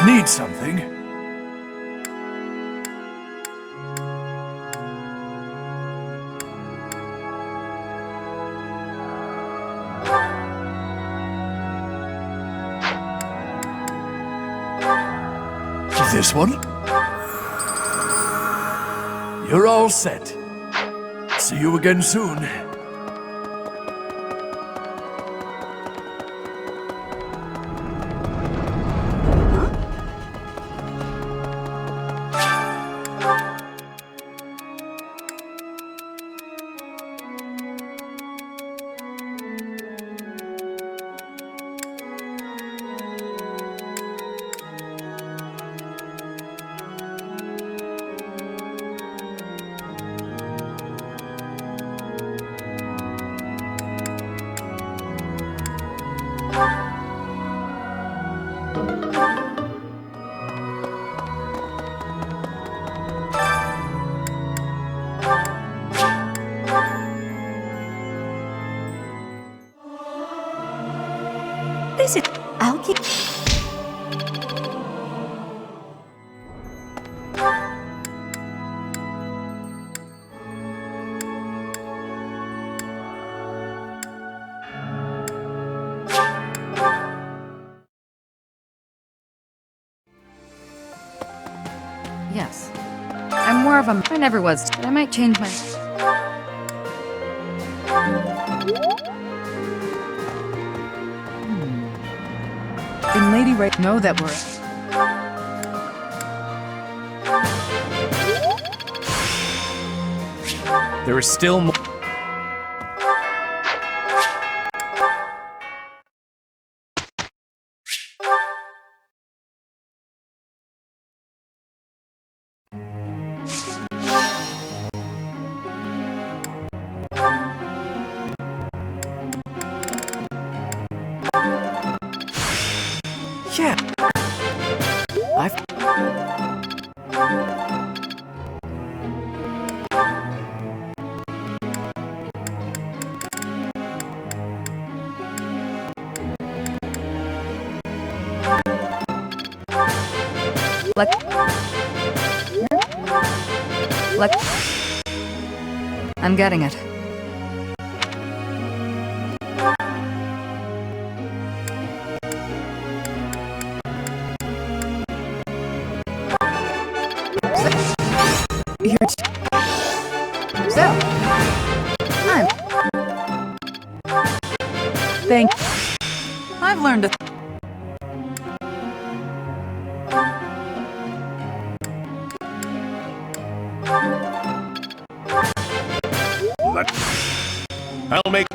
Need something? This one? You're all set. See you again soon. Is it? I'll keep. Yes. I'm more of a... I never was, but I might change my... In Lady Ray... Know that we're... There is still more... Yeah. I'm getting it. Thank you. I've learned a... I'll make...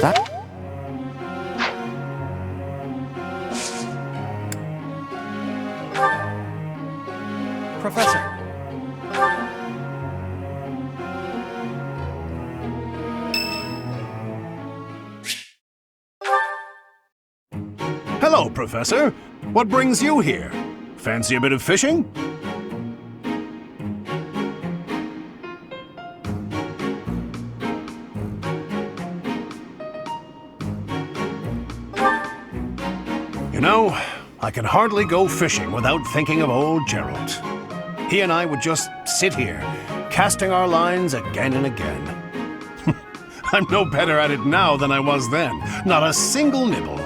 That? Professor. Hello, Professor. What brings you here? Fancy a bit of fishing? You know, I can hardly go fishing without thinking of old Gerald. He and I would just sit here, casting our lines again and again. I'm no better at it now than I was then. Not a single nibble.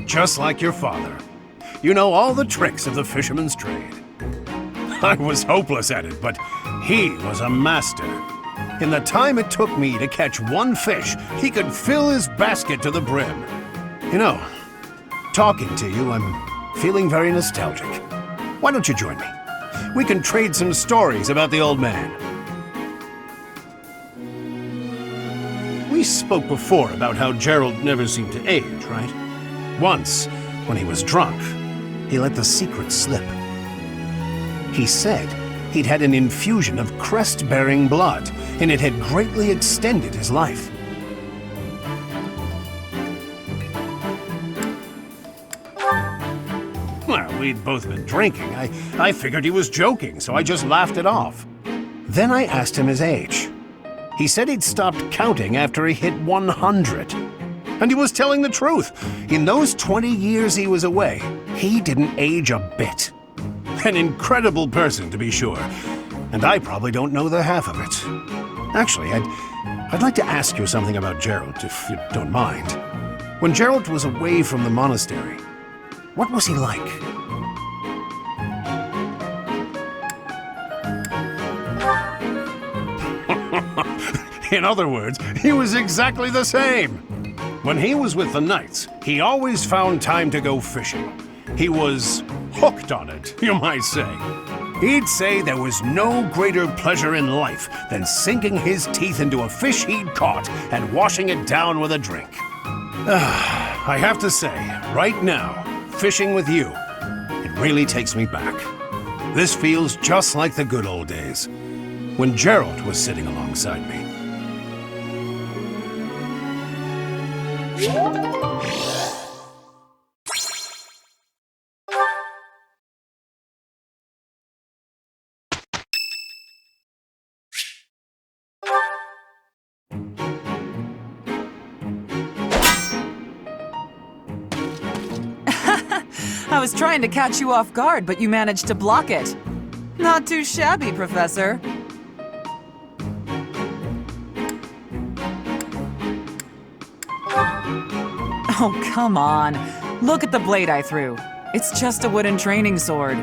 Just like your father. You know all the tricks of the fisherman's trade. I was hopeless at it, but he was a master. In the time it took me to catch one fish, he could fill his basket to the brim. You know, talking to you, I'm feeling very nostalgic. Why don't you join me? We can trade some stories about the old man. We spoke before about how Gerald never seemed to age, right? Once, when he was drunk, he let the secret slip. He said he'd had an infusion of crest-bearing blood, and it had greatly extended his life. Well, we'd both been drinking. I figured he was joking, so I just laughed it off. Then I asked him his age. He said he'd stopped counting after he hit 100. And he was telling the truth. In those 20 years he was away, he didn't age a bit. An incredible person, to be sure. And I probably don't know the half of it. Actually, I'd like to ask you something about Gerald, if you don't mind. When Gerald was away from the monastery, what was he like? In other words, he was exactly the same. When he was with the knights, he always found time to go fishing. He was hooked on it, you might say. He'd say there was no greater pleasure in life than sinking his teeth into a fish he'd caught and washing it down with a drink. I have to say, right now, fishing with you, it really takes me back. This feels just like the good old days, when Gerald was sitting alongside me. I was trying to catch you off guard, but you managed to block it. Not too shabby, Professor. Oh, come on. Look at the blade I threw. It's just a wooden training sword.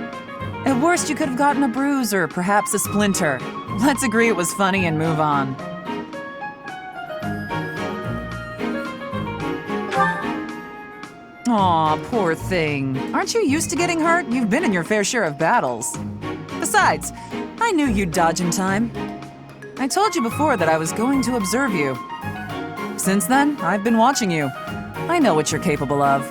At worst, you could have gotten a bruise or perhaps a splinter. Let's agree it was funny and move on. Aw, poor thing. Aren't you used to getting hurt? You've been in your fair share of battles. Besides, I knew you'd dodge in time. I told you before that I was going to observe you. Since then, I've been watching you. I know what you're capable of.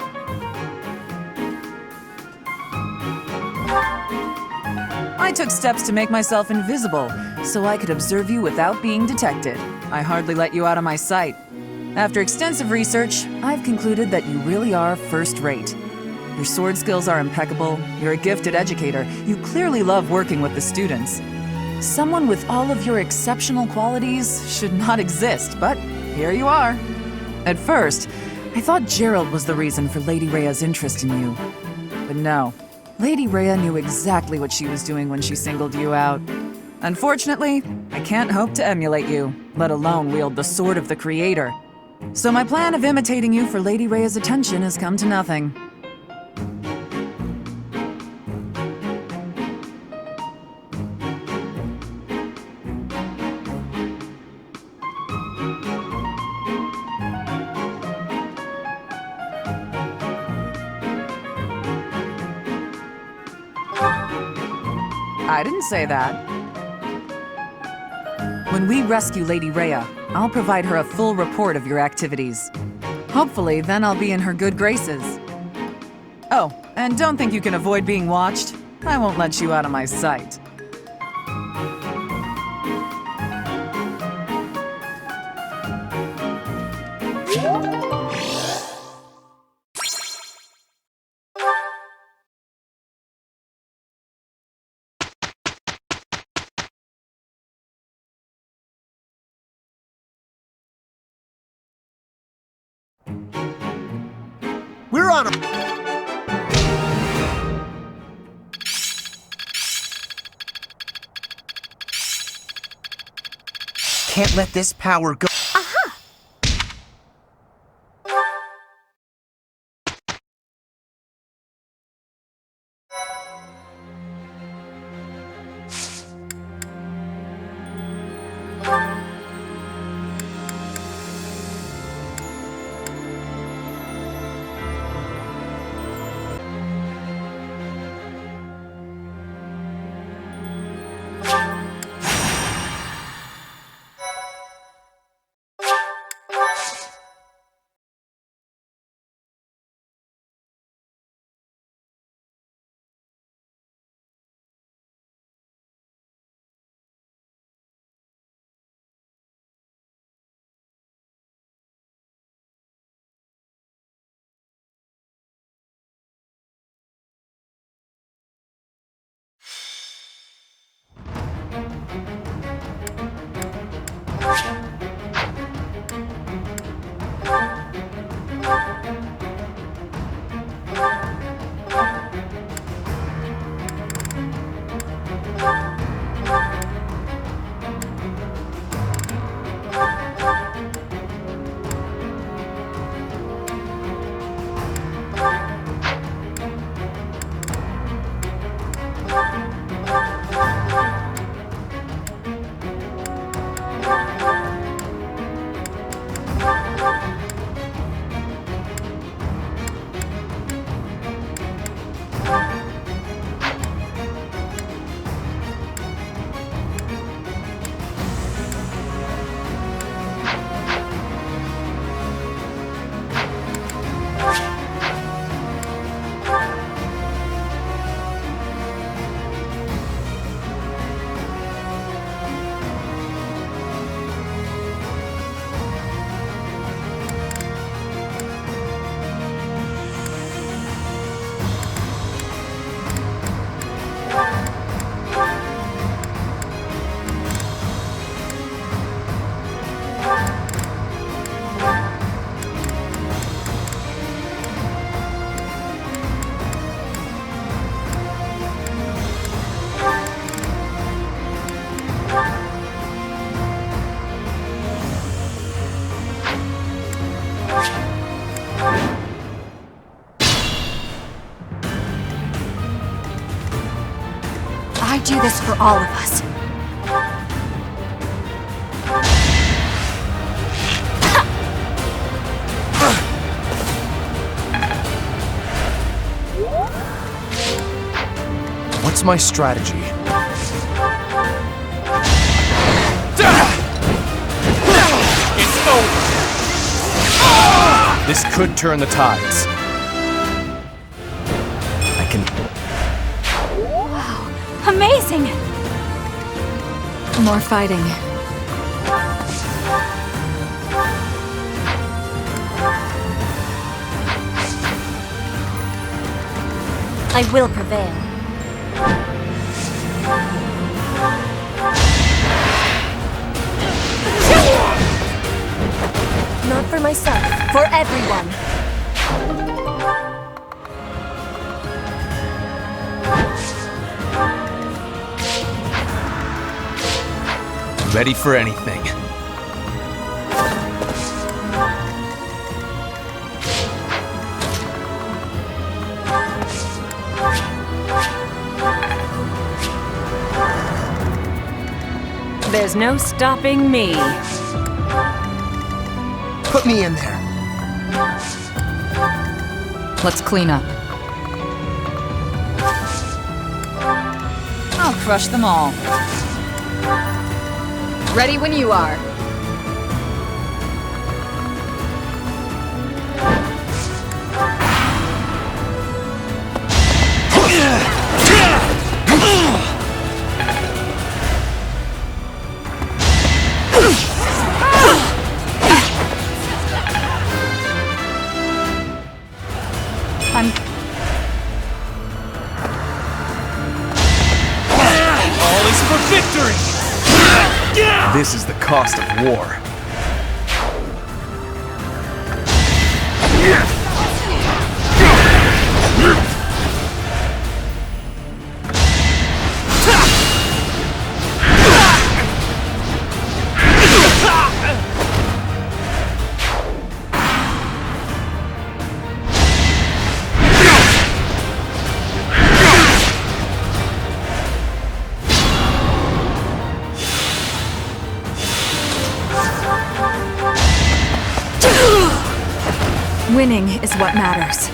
I took steps to make myself invisible, so I could observe you without being detected. I hardly let you out of my sight. After extensive research, I've concluded that you really are first-rate. Your sword skills are impeccable, you're a gifted educator, you clearly love working with the students. Someone with all of your exceptional qualities should not exist, but here you are. At first, I thought Gerald was the reason for Lady Rhea's interest in you. But no, Lady Rhea knew exactly what she was doing when she singled you out. Unfortunately, I can't hope to emulate you, let alone wield the sword of the Creator. So my plan of imitating you for Lady Rhea's attention has come to nothing. I didn't say that. When we rescue Lady Rhea, I'll provide her a full report of your activities. Hopefully, then I'll be in her good graces. Oh, and don't think you can avoid being watched. I won't let you out of my sight. We're on a... Can't let this power go. I do this for all of us. What's my strategy? It's over! This could turn the tides. I can... Amazing! More fighting. I will prevail. Not for myself, for everyone. Ready for anything. There's no stopping me. Put me in there. Let's clean up. I'll crush them all. Ready when you are. All is for victory! This is the cost of war. Winning is what matters.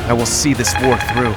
I will see this war through.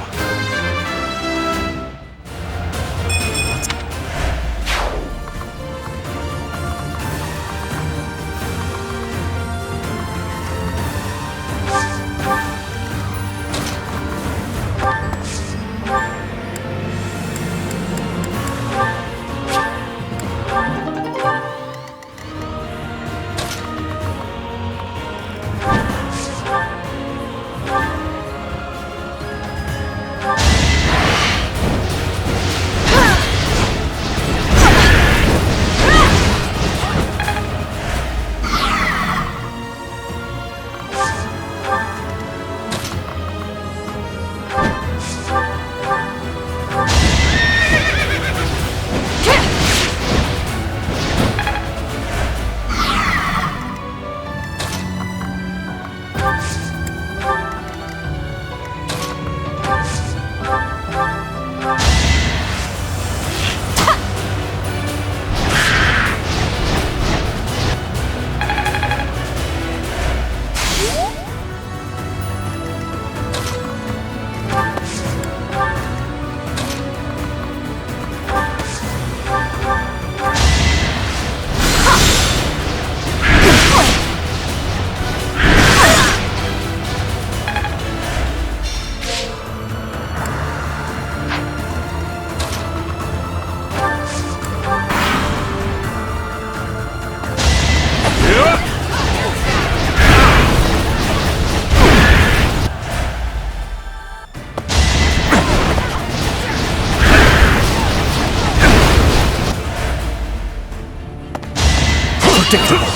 predictable.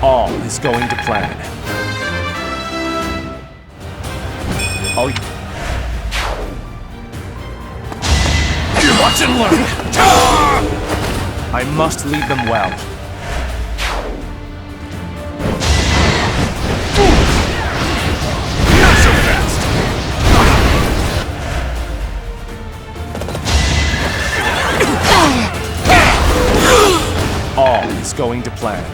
All is going to plan. Oh, Watch and learn. I must lead them well. Not so fast. All is going to plan.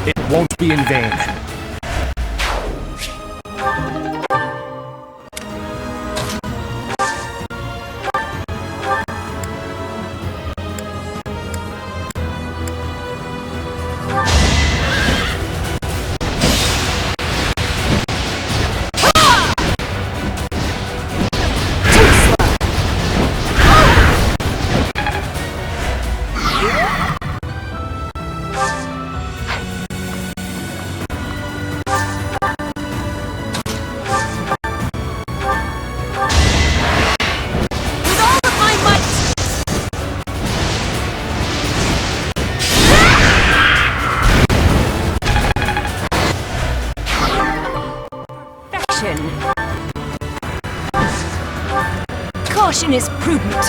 It won't be in vain. Caution is prudent.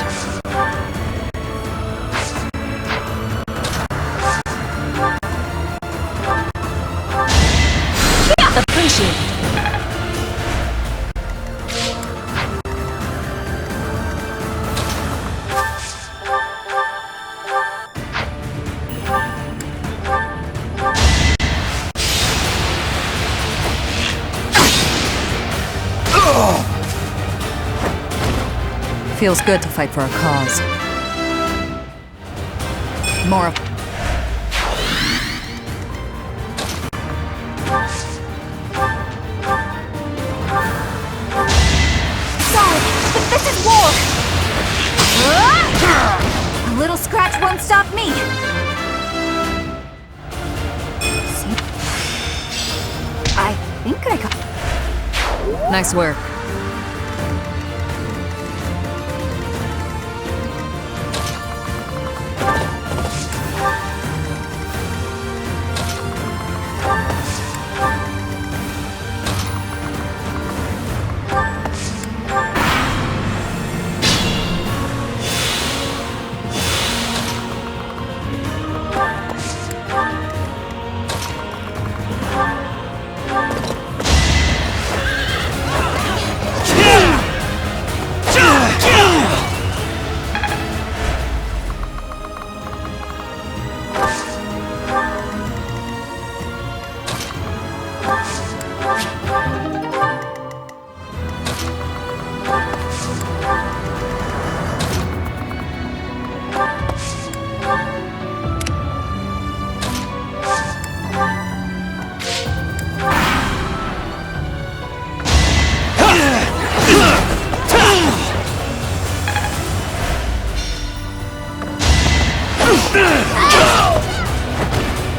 Appreciate it. Feels good to fight for a cause. More of... Sorry, but this is war! A little scratch won't stop me! See? I think I got... Nice work.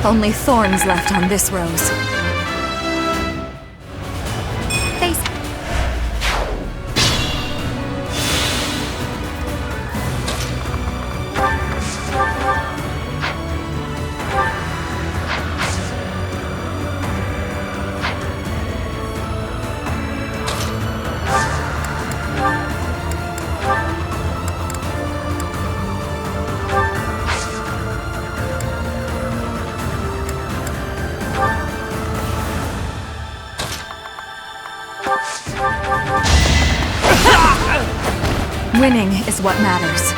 Only thorns left on this rose. Face. Winning is what matters.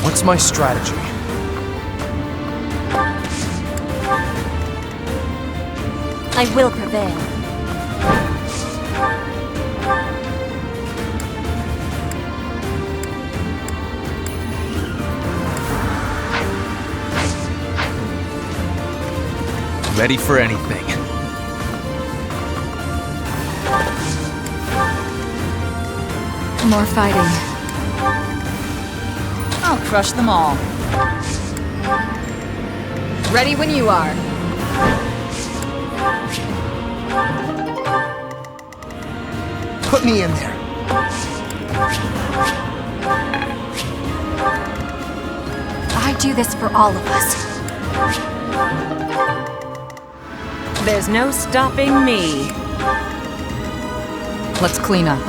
What's my strategy? I will prevail. Ready for anything. More fighting. I'll crush them all. Ready when you are. Put me in there. I do this for all of us. There's no stopping me. Let's clean up.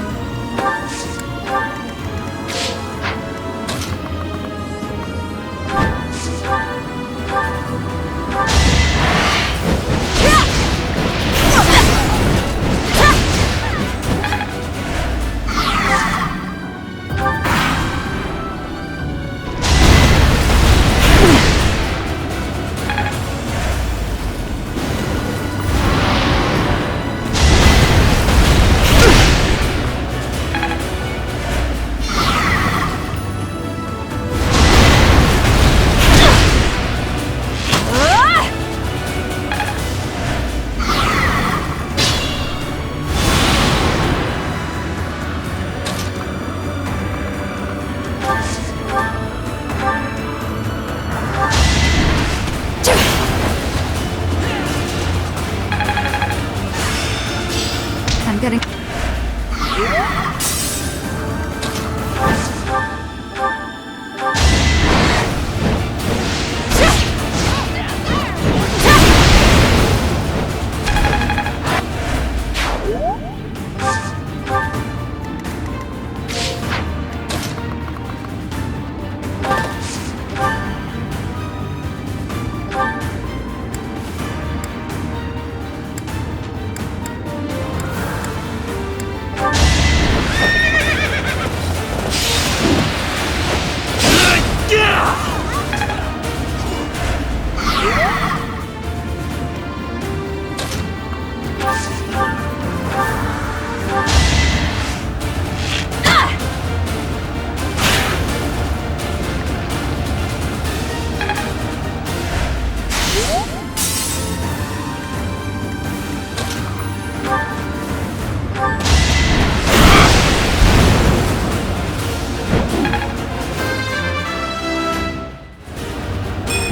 I'm getting...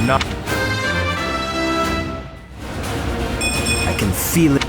Not. I can feel it.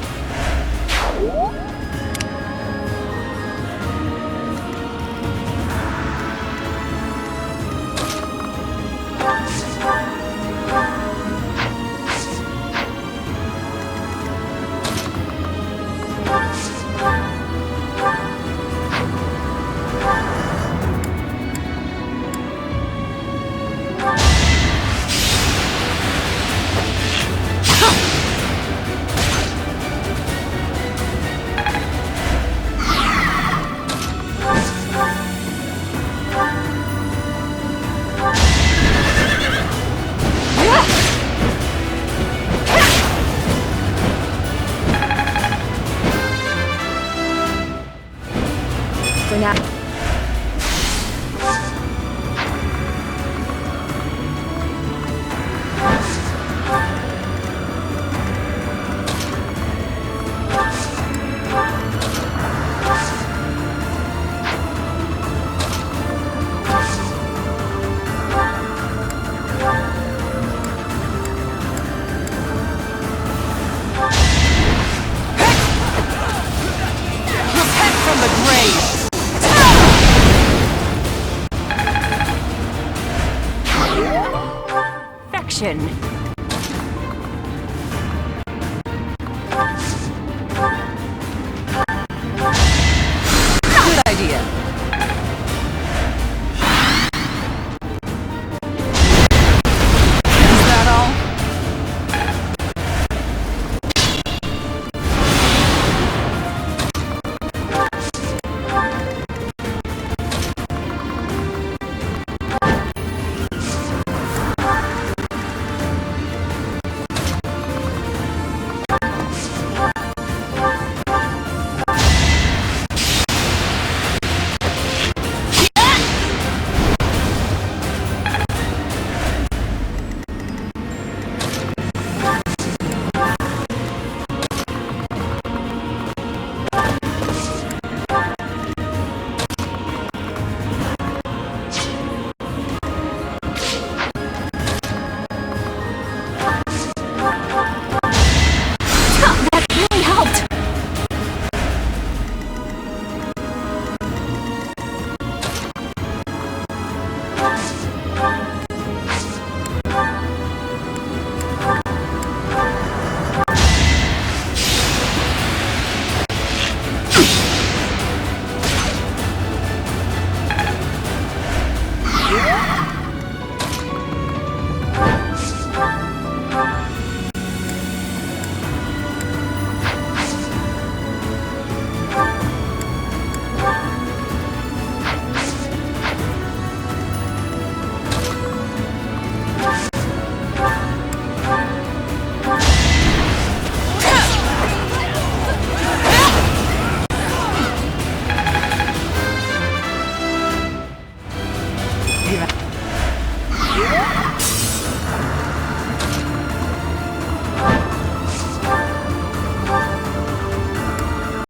For now. Repent from the grave! Perfection.